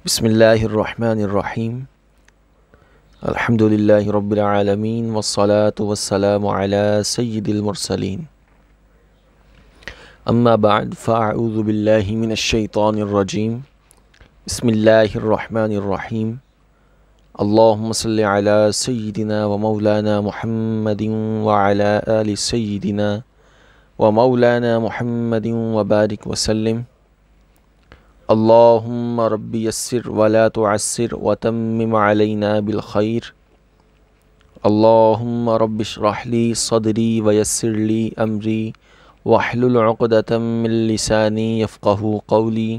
بسم اللہ الرحمن الرحیم الحمد للہ رب العالمین والصلاة والسلام علی سید المرسلین اما بعد فاعوذ باللہ من الشیطان الرجیم بسم اللہ الرحمن الرحیم اللہم صل علی سیدنا و مولانا محمد وعلی آل سیدنا و مولانا محمد وبارک وسلم اللہم رب یسر ولا تعسر وتمم علینا بالخیر اللہم رب اشرح لی صدری ویسر لی امری واحلل عقدۃ من لسانی یفقہوا قولی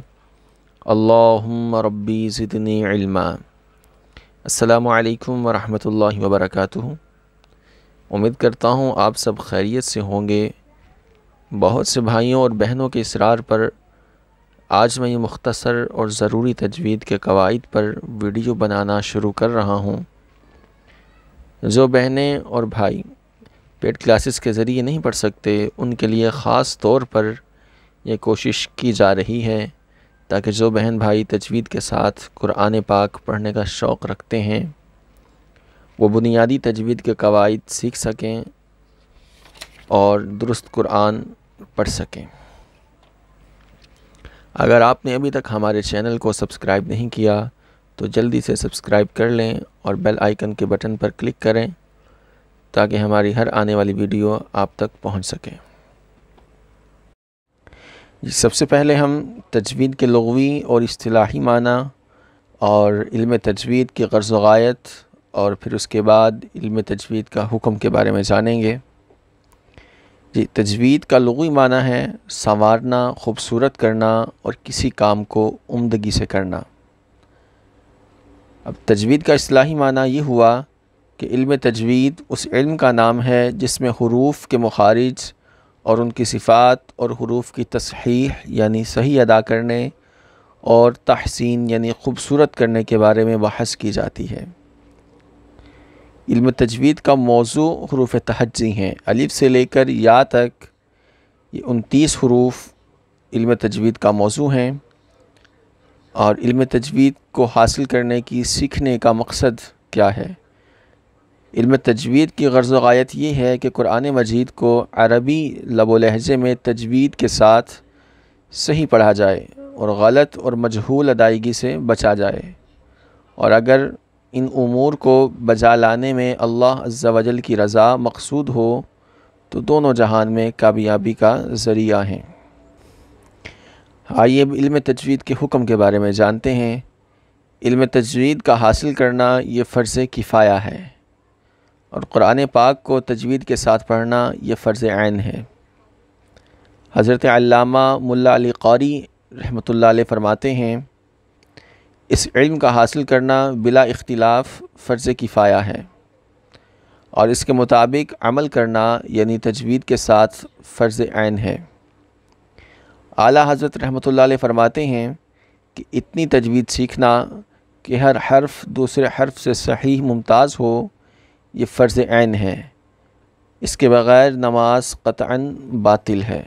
اللہم ربی زدنی علما۔ السلام علیکم ورحمۃ اللہ وبرکاتہ۔ امید کرتا ہوں آپ سب خیریت سے ہوں گے۔ بہت سے بھائیوں اور بہنوں کے اصرار پر آج میں یہ مختصر اور ضروری تجوید کے قواعد پر ویڈیو بنانا شروع کر رہا ہوں۔ جو بہنیں اور بھائی پیڈ کلاسز کے ذریعے نہیں پڑھ سکتے ان کے لیے خاص طور پر یہ کوشش کی جا رہی ہے تاکہ جو بہن بھائی تجوید کے ساتھ قرآن پاک پڑھنے کا شوق رکھتے ہیں وہ بنیادی تجوید کے قواعد سیکھ سکیں اور درست قرآن پڑھ سکیں۔ اگر آپ نے ابھی تک ہمارے چینل کو سبسکرائب نہیں کیا تو جلدی سے سبسکرائب کر لیں اور بیل آئیکن کے بٹن پر کلک کریں تاکہ ہماری ہر آنے والی ویڈیو آپ تک پہنچ سکے۔ سب سے پہلے ہم تجوید کے لغوی اور اصطلاحی معنی اور علم تجوید کی غرض و غایت اور پھر اس کے بعد علم تجوید کا حکم کے بارے میں جانیں گے۔ تجوید کا لغوی معنی ہے سنوارنا، خوبصورت کرنا اور کسی کام کو عمدگی سے کرنا۔ اب تجوید کا اصطلاحی معنی یہ ہوا کہ علم تجوید اس علم کا نام ہے جس میں حروف کے مخارج اور ان کی صفات اور حروف کی تصحیح یعنی صحیح ادا کرنے اور تحسین یعنی خوبصورت کرنے کے بارے میں بحث کی جاتی ہے۔ علم تجوید کا موضوع حروف تہجی ہیں۔ الف سے لے کر یا تک یہ 29 حروف علم تجوید کا موضوع ہیں، اور علم تجوید کو حاصل کرنے کی سیکھنے کا مقصد کیا ہے؟ علم تجوید کی غرض و غایت یہ ہے کہ قرآن مجید کو عربی لب و لہجے میں تجوید کے ساتھ صحیح پڑھا جائے اور غلط اور مجہول ادائیگی سے بچا جائے، اور اگر ان امور کو بجا لانے میں اللہ عز و جل کی رضا مقصود ہو تو دونوں جہان میں کامیابی کا ذریعہ ہیں۔ آئیے اب علم تجوید کے حکم کے بارے میں جانتے ہیں۔ علم تجوید کا حاصل کرنا یہ فرض کفایہ ہے، اور قرآن پاک کو تجوید کے ساتھ پڑھنا یہ فرض عین ہے۔ حضرت علامہ ملا علی قاری رحمۃ اللہ علیہ فرماتے ہیں، اس علم کا حاصل کرنا بلا اختلاف فرض کفایہ ہے، اور اس کے مطابق عمل کرنا یعنی تجوید کے ساتھ فرض عین ہے۔ اعلیٰ حضرت رحمۃ اللہ علیہ فرماتے ہیں کہ اتنی تجوید سیکھنا کہ ہر حرف دوسرے حرف سے صحیح ممتاز ہو یہ فرض عین ہے، اس کے بغیر نماز قطعاً باطل ہے۔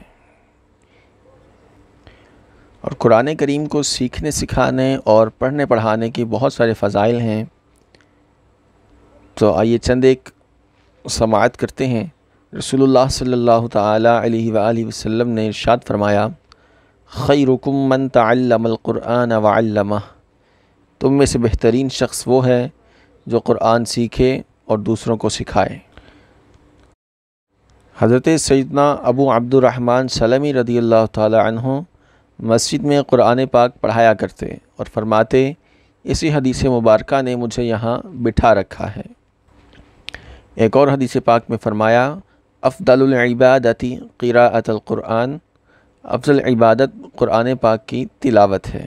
اور قرآن کریم کو سیکھنے سکھانے اور پڑھنے پڑھانے کی بہت سارے فضائل ہیں، تو آئیے چند ایک سماعت کرتے ہیں۔ رسول اللہ صلی اللہ تعالیٰ علیہ وآلہ وسلم نے ارشاد فرمایا، خیرکم من تعلم القرآن وعلمہ، تم میں سے بہترین شخص وہ ہے جو قرآن سیکھے اور دوسروں کو سکھائے۔ حضرت سیدنا ابو عبد الرحمن سلمی رضی اللہ تعالیٰ عنہ مسجد میں قرآن پاک پڑھایا کرتے اور فرماتے، اسی حدیث مبارکہ نے مجھے یہاں بٹھا رکھا ہے۔ ایک اور حدیث پاک میں فرمایا، افضل العبادت قراءۃ القرآن، افضل عبادت قرآن پاک کی تلاوت ہے۔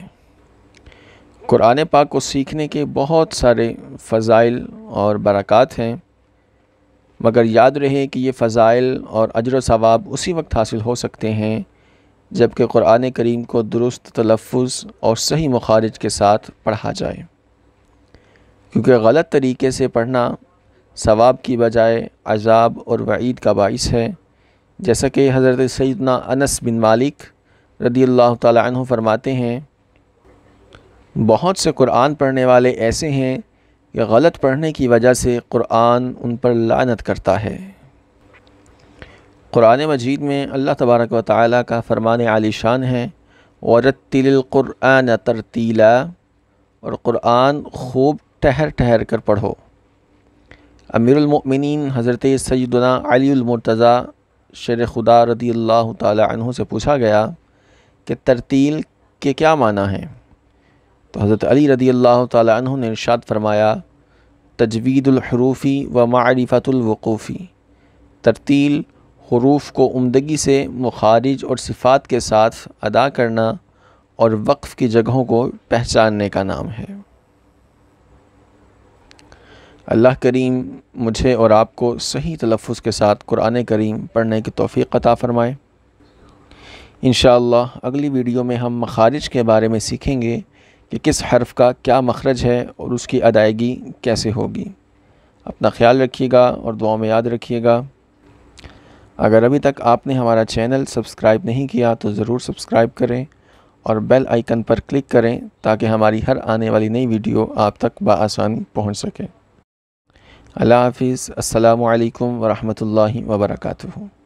قرآن پاک کو سیکھنے کے بہت سارے فضائل اور برکات ہیں، مگر یاد رہے کہ یہ فضائل اور اجر و ثواب اسی وقت حاصل ہو سکتے ہیں جبکہ قرآن کریم کو درست تلفظ اور صحیح مخارج کے ساتھ پڑھا جائے، کیونکہ غلط طریقے سے پڑھنا ثواب کی بجائے عذاب اور وعید کا باعث ہے، جیسا کہ حضرت سیدنا انس بن مالک رضی اللہ تعالی عنہ فرماتے ہیں، بہت سے قرآن پڑھنے والے ایسے ہیں کہ غلط پڑھنے کی وجہ سے قرآن ان پر لعنت کرتا ہے۔ قرآن مجید میں اللہ تبارک و تعالیٰ کا فرمان عالی شان ہے وَرَتِّلِ الْقُرْآنَ تَرْتِيلًا، اور قرآن خوب ٹھہر ٹھہر کر پڑھو۔ امیر المؤمنین حضرت سیدنا علی المرتضیٰ شیر خدا رضی اللہ تعالی عنہ سے پوچھا گیا کہ ترتیل کے کیا معنی ہیں؟ تو حضرت علی رضی اللہ تعالی عنہ نے ارشاد فرمایا تجوید الحروفی و معرفت الوقوفی، ترتیل حروف کو عمدگی سے مخارج اور صفات کے ساتھ ادا کرنا اور وقف کی جگہوں کو پہچاننے کا نام ہے۔ اللہ کریم مجھے اور آپ کو صحیح تلفظ کے ساتھ قرآن کریم پڑھنے کی توفیق عطا فرمائے۔ انشاءاللہ اگلی ویڈیو میں ہم مخارج کے بارے میں سیکھیں گے کہ کس حرف کا کیا مخرج ہے اور اس کی ادائیگی کیسے ہوگی۔ اپنا خیال رکھیے گا اور دعاؤں میں یاد رکھیے گا۔ اگر ابھی تک آپ نے ہمارا چینل سبسکرائب نہیں کیا تو ضرور سبسکرائب کریں اور بیل آئیکن پر کلک کریں تاکہ ہماری ہر آنے والی نئی ویڈیو آپ تک بآسانی پہنچ سکے۔ اللہ حافظ۔ السلام علیکم ورحمۃ اللہ وبرکاتہ۔